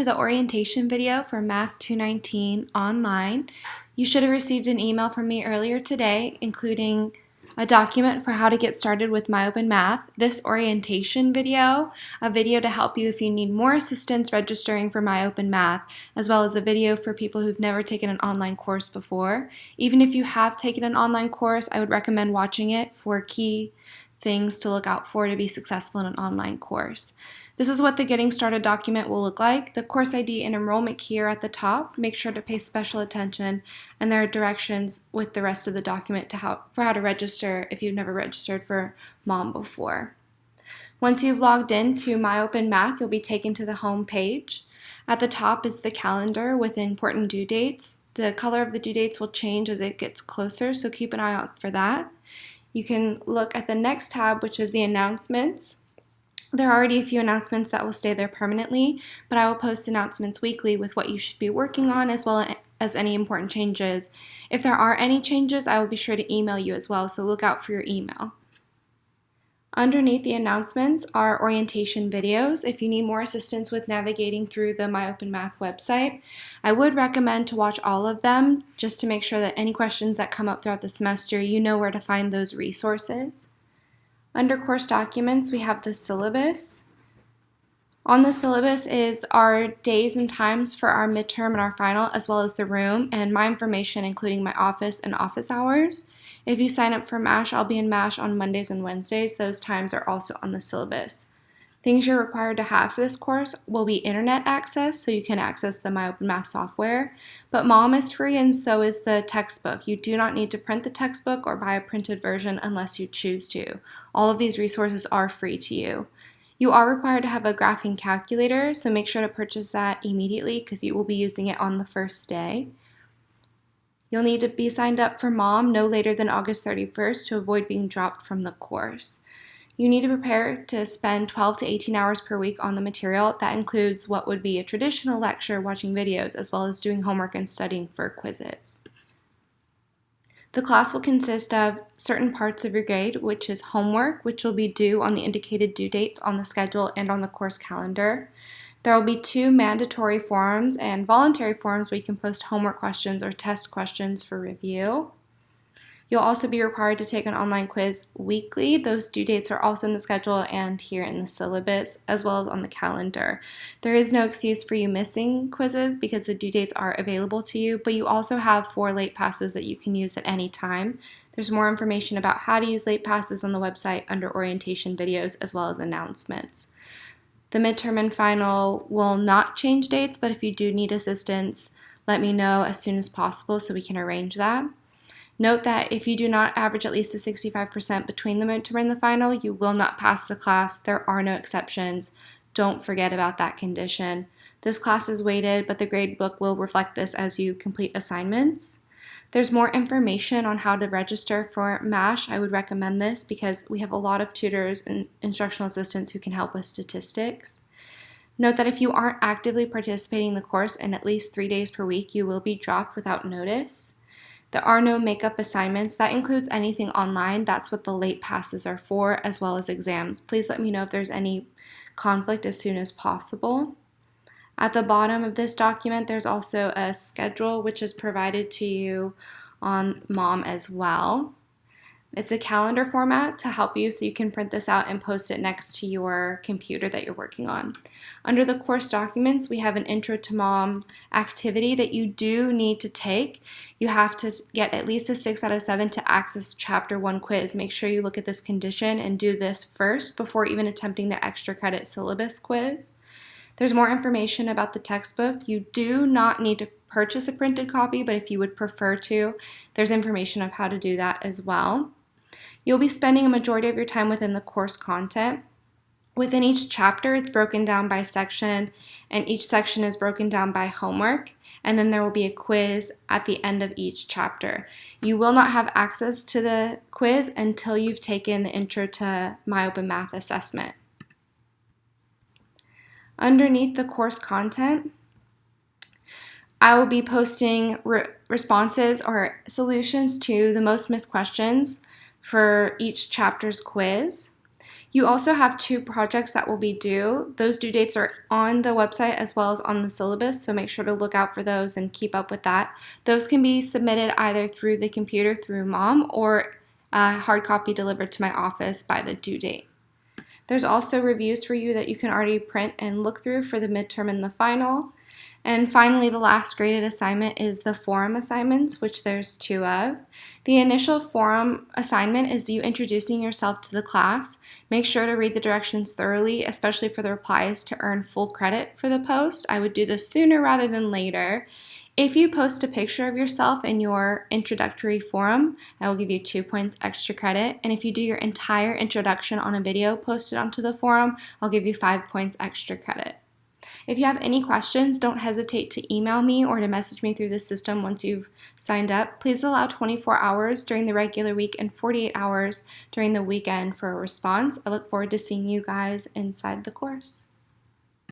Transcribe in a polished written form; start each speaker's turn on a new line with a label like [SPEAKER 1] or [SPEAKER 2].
[SPEAKER 1] to the orientation video for Math 219 online. You should have received an email from me earlier today, including a document for how to get started with MyOpenMath, this orientation video, a video to help you if you need more assistance registering for MyOpenMath, as well as a video for people who've never taken an online course before. Even if you have taken an online course, I would recommend watching it for key things to look out for to be successful in an online course. This is what the Getting Started document will look like. The course ID and enrollment key are at the top. Make sure to pay special attention, and there are directions with the rest of the document for how to register if you've never registered for MOM before. Once you've logged in to MyOpenMath, you'll be taken to the home page. At the top is the calendar with important due dates. The color of the due dates will change as it gets closer, so keep an eye out for that. You can look at the next tab, which is the announcements. There are already a few announcements that will stay there permanently, but I will post announcements weekly with what you should be working on as well as any important changes. If there are any changes, I will be sure to email you as well, so look out for your email. Underneath the announcements are orientation videos. If you need more assistance with navigating through the MyOpenMath website, I would recommend to watch all of them just to make sure that any questions that come up throughout the semester, you know where to find those resources. Under course documents, we have the syllabus. On the syllabus is our days and times for our midterm and our final, as well as the room and my information, including my office and office hours. If you sign up for MASH, I'll be in MASH on Mondays and Wednesdays. Those times are also on the syllabus. Things you're required to have for this course will be internet access, so you can access the MyOpenMath software. But MOM is free, and so is the textbook. You do not need to print the textbook or buy a printed version unless you choose to. All of these resources are free to you. You are required to have a graphing calculator, so make sure to purchase that immediately because you will be using it on the first day. You'll need to be signed up for MOM no later than August 31st to avoid being dropped from the course. You need to prepare to spend 12 to 18 hours per week on the material. That includes what would be a traditional lecture, watching videos, as well as doing homework and studying for quizzes. The class will consist of certain parts of your grade, which is homework, which will be due on the indicated due dates on the schedule and on the course calendar. There will be 2 mandatory forums and voluntary forums where you can post homework questions or test questions for review. You'll also be required to take an online quiz weekly. Those due dates are also in the schedule and here in the syllabus, as well as on the calendar. There is no excuse for you missing quizzes because the due dates are available to you, but you also have 4 late passes that you can use at any time. There's more information about how to use late passes on the website under orientation videos as well as announcements. The midterm and final will not change dates, but if you do need assistance, let me know as soon as possible so we can arrange that. Note that if you do not average at least a 65% between the midterm and the final, you will not pass the class. There are no exceptions. Don't forget about that condition. This class is weighted, but the grade book will reflect this as you complete assignments. There's more information on how to register for MASH. I would recommend this because we have a lot of tutors and instructional assistants who can help with statistics. Note that if you aren't actively participating in the course in at least 3 days per week, you will be dropped without notice. There are no makeup assignments. That includes anything online. That's what the late passes are for, as well as exams. Please let me know if there's any conflict as soon as possible. At the bottom of this document, there's also a schedule which is provided to you on MOM as well. It's a calendar format to help you so you can print this out and post it next to your computer that you're working on. Under the course documents, we have an Intro to MOM activity that you do need to take. You have to get at least a 6 out of 7 to access Chapter 1 quiz. Make sure you look at this condition and do this first before even attempting the extra credit syllabus quiz. There's more information about the textbook. You do not need to purchase a printed copy, but if you would prefer to, there's information of how to do that as well. You'll be spending a majority of your time within the course content. Within each chapter, it's broken down by section, and each section is broken down by homework, and then there will be a quiz at the end of each chapter. You will not have access to the quiz until you've taken the Intro to MyOpenMath assessment. Underneath the course content, I will be posting responses or solutions to the most missed questions for each chapter's quiz. You also have 2 projects that will be due. Those due dates are on the website as well as on the syllabus, so make sure to look out for those and keep up with that. Those can be submitted either through the computer through mom or a hard copy delivered to my office by the due date. There's also reviews for you that you can already print and look through for the midterm and the final. And finally, the last graded assignment is the forum assignments, which there's 2 of. The initial forum assignment is you introducing yourself to the class. Make sure to read the directions thoroughly, especially for the replies to earn full credit for the post. I would do this sooner rather than later. If you post a picture of yourself in your introductory forum, I will give you 2 points extra credit. And if you do your entire introduction on a video posted onto the forum, I'll give you 5 points extra credit. If you have any questions, don't hesitate to email me or to message me through the system once you've signed up. Please allow 24 hours during the regular week and 48 hours during the weekend for a response. I look forward to seeing you guys inside the course.